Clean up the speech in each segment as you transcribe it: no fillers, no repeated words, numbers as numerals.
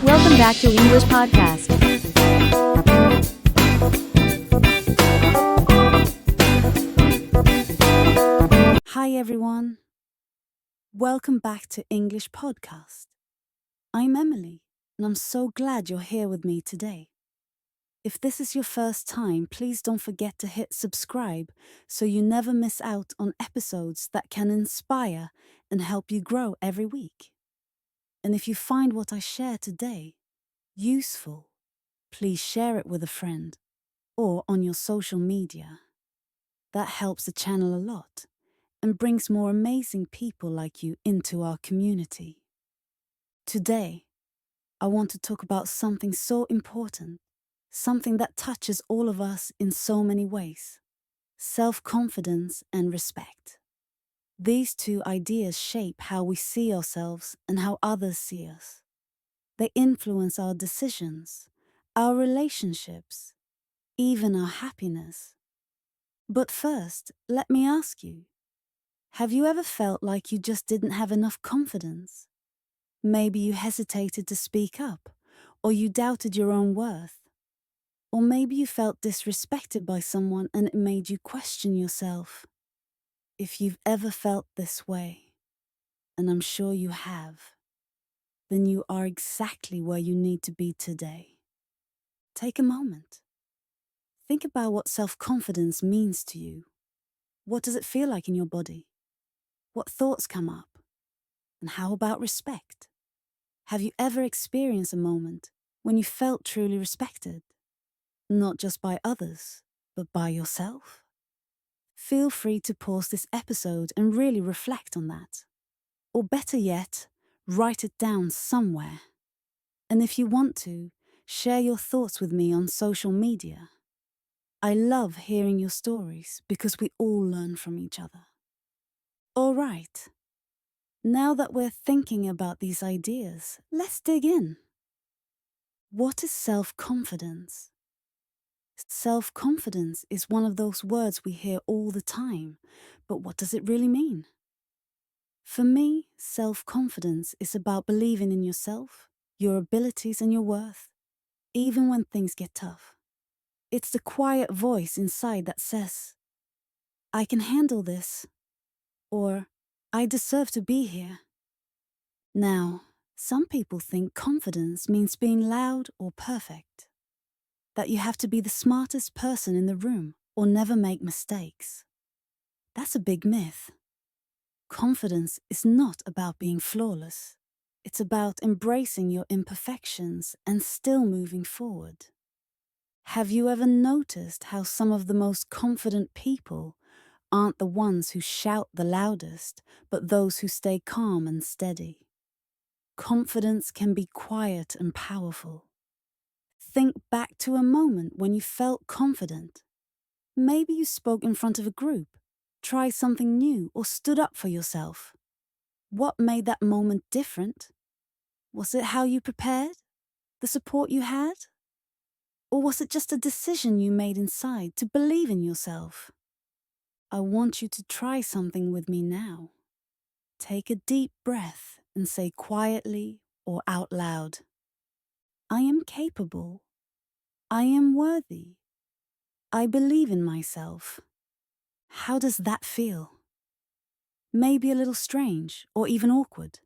Welcome back to English Podcast. Hi everyone. Welcome back to English Podcast. I'm Emily, and I'm so glad you're here with me today. If this is your first time, please don't forget to hit subscribe so you never miss out on episodes that can inspire and help you grow every week. And if you find what I share today useful, please share it with a friend or on your social media. That helps the channel a lot and brings more amazing people like you into our community. Today, I want to talk about something so important, something that touches all of us in so many ways: self-confidence and respect. These two ideas shape how we see ourselves and how others see us. They influence our decisions, our relationships, even our happiness. But first, let me ask you, have you ever felt like you just didn't have enough confidence? Maybe you hesitated to speak up, or you doubted your own worth. Or maybe you felt disrespected by someone and it made you question yourself. If you've ever felt this way, and I'm sure you have, then you are exactly where you need to be today. Take a moment. Think about what self-confidence means to you. What does it feel like in your body? What thoughts come up? And how about respect? Have you ever experienced a moment when you felt truly respected? Not just by others, but by yourself? Feel free to pause this episode and really reflect on that. Or better yet, write it down somewhere. And if you want to, share your thoughts with me on social media. I love hearing your stories because we all learn from each other. All right. Now that we're thinking about these ideas, let's dig in. What is self-confidence? Self-confidence is one of those words we hear all the time, but what does it really mean? For me, self-confidence is about believing in yourself, your abilities and your worth, even when things get tough. It's the quiet voice inside that says, I can handle this, or I deserve to be here. Now, some people think confidence means being loud or perfect, that you have to be the smartest person in the room or never make mistakes. That's a big myth. Confidence is not about being flawless. It's about embracing your imperfections and still moving forward. Have you ever noticed how some of the most confident people aren't the ones who shout the loudest, but those who stay calm and steady? Confidence can be quiet and powerful. Think back to a moment when you felt confident. Maybe you spoke in front of a group, tried something new, or stood up for yourself. What made that moment different? Was it how you prepared? The support you had? Or was it just a decision you made inside to believe in yourself? I want you to try something with me now. Take a deep breath and say quietly or out loud, I am capable. I am worthy. I believe in myself. How does that feel? Maybe a little strange or even awkward.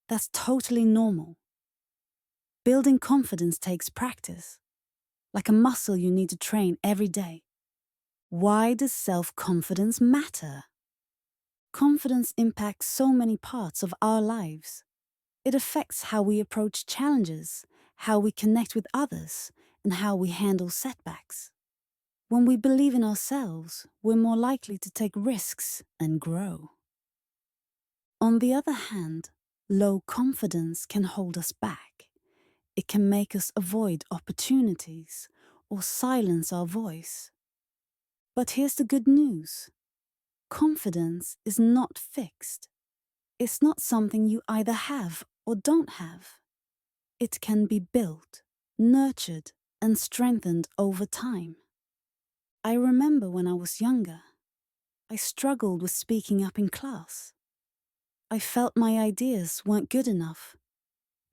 That's totally normal. Building confidence takes practice, like a muscle you need to train every day. Why does self-confidence matter? Confidence impacts so many parts of our lives. It affects how we approach challenges, how we connect with others, and how we handle setbacks. When we believe in ourselves, we're more likely to take risks and grow. On the other hand, low confidence can hold us back. It can make us avoid opportunities or silence our voice. But here's the good news. Confidence is not fixed. It's not something you either have or don't have. It can be built, nurtured, and strengthened over time. I remember when I was younger, I struggled with speaking up in class. I felt my ideas weren't good enough,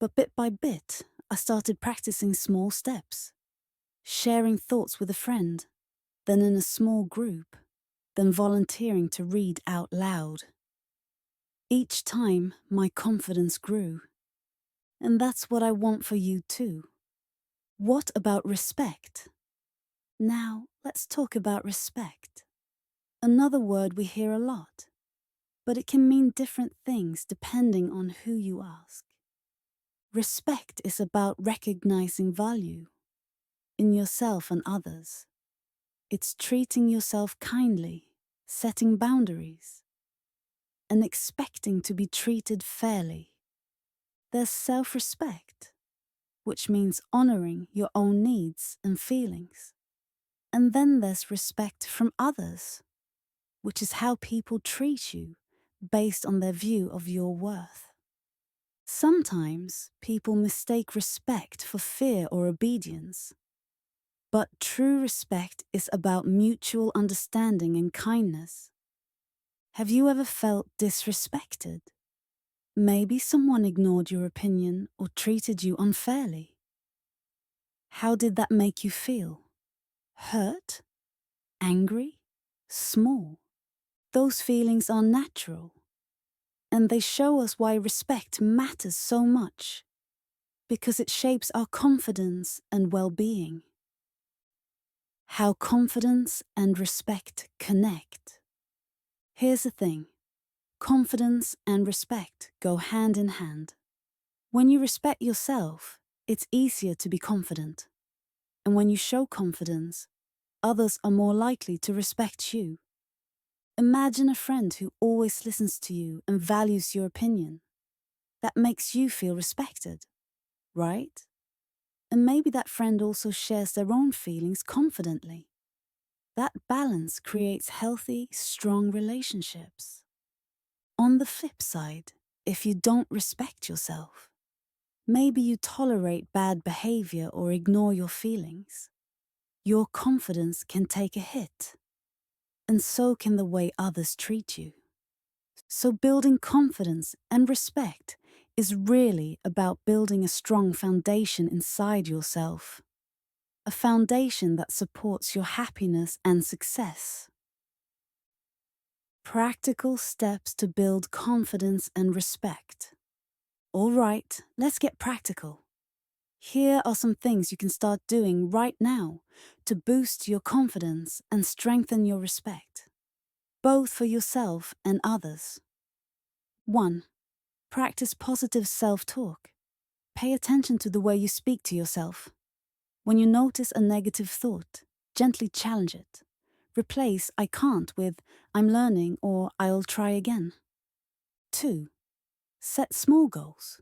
but bit by bit, I started practicing small steps, sharing thoughts with a friend, then in a small group, then volunteering to read out loud. Each time, my confidence grew. And that's what I want for you too. What about respect? Now, let's talk about respect. Another word we hear a lot, but it can mean different things depending on who you ask. Respect is about recognizing value in yourself and others. It's treating yourself kindly, setting boundaries, and expecting to be treated fairly. There's self-respect, which means honoring your own needs and feelings. And then there's respect from others, which is how people treat you based on their view of your worth. Sometimes people mistake respect for fear or obedience. But true respect is about mutual understanding and kindness. Have you ever felt disrespected? Maybe someone ignored your opinion or treated you unfairly. How did that make you feel? Hurt? Angry? Small? Those feelings are natural, and they show us why respect matters so much, because it shapes our confidence and well-being. How confidence and respect connect. Here's the thing. Confidence and respect go hand in hand. When you respect yourself, it's easier to be confident. And when you show confidence, others are more likely to respect you. Imagine a friend who always listens to you and values your opinion. That makes you feel respected, right? And maybe that friend also shares their own feelings confidently. That balance creates healthy, strong relationships. On the flip side, if you don't respect yourself, maybe you tolerate bad behavior or ignore your feelings, your confidence can take a hit, and so can the way others treat you. So building confidence and respect is really about building a strong foundation inside yourself, a foundation that supports your happiness and success. Practical steps to build confidence and respect. All right, let's get practical. Here are some things you can start doing right now to boost your confidence and strengthen your respect, both for yourself and others. 1. Practice positive self-talk. Pay attention to the way you speak to yourself. When you notice a negative thought, gently challenge it. Replace "I can't" with "I'm learning" or "I'll try again." 2. Set small goals.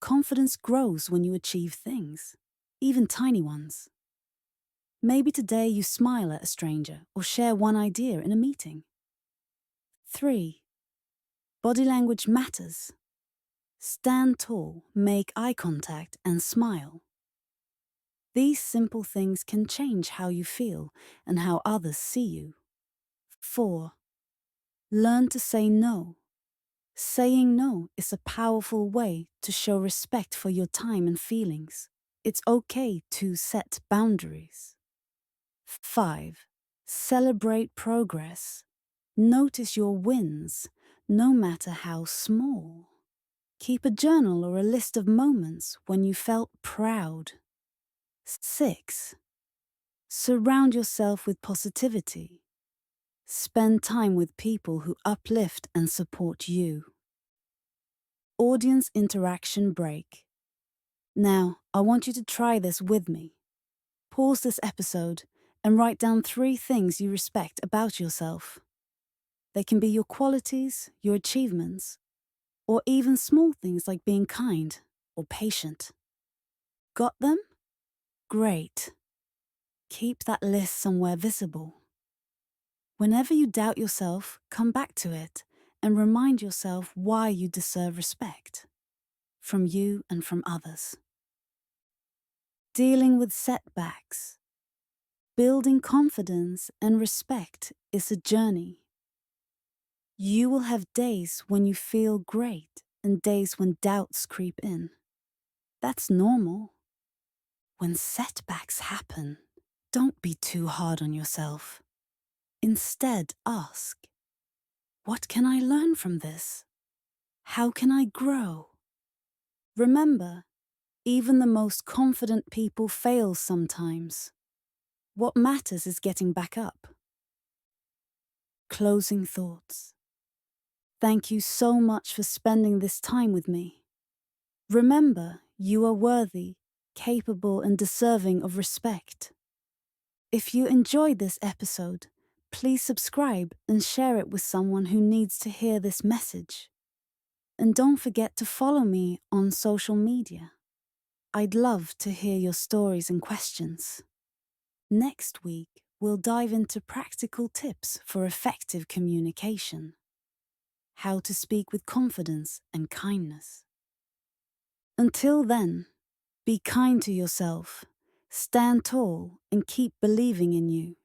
Confidence grows when you achieve things, even tiny ones. Maybe today you smile at a stranger or share one idea in a meeting. 3. Body language matters. Stand tall, make eye contact, and smile. These simple things can change how you feel and how others see you. 4. Learn to say no. Saying no is a powerful way to show respect for your time and feelings. It's okay to set boundaries. 5. Celebrate progress. Notice your wins, no matter how small. Keep a journal or a list of moments when you felt proud. 6. Surround yourself with positivity. Spend time with people who uplift and support you. Audience interaction break. Now, I want you to try this with me. Pause this episode and write down 3 things you respect about yourself. They can be your qualities, your achievements, or even small things like being kind or patient. Got them? Great. Keep that list somewhere visible. Whenever you doubt yourself, come back to it and remind yourself why you deserve respect from you and from others. Dealing with setbacks. Building confidence and respect is a journey. You will have days when you feel great and days when doubts creep in. That's normal. When setbacks happen, don't be too hard on yourself. Instead, ask, what can I learn from this? How can I grow? Remember, even the most confident people fail sometimes. What matters is getting back up. Closing thoughts. Thank you so much for spending this time with me. Remember, you are worthy, capable, and deserving of respect. If you enjoyed this episode, please subscribe and share it with someone who needs to hear this message. And don't forget to follow me on social media. I'd love to hear your stories and questions. Next week, we'll dive into practical tips for effective communication. How to speak with confidence and kindness. Until then, be kind to yourself, stand tall, and keep believing in you.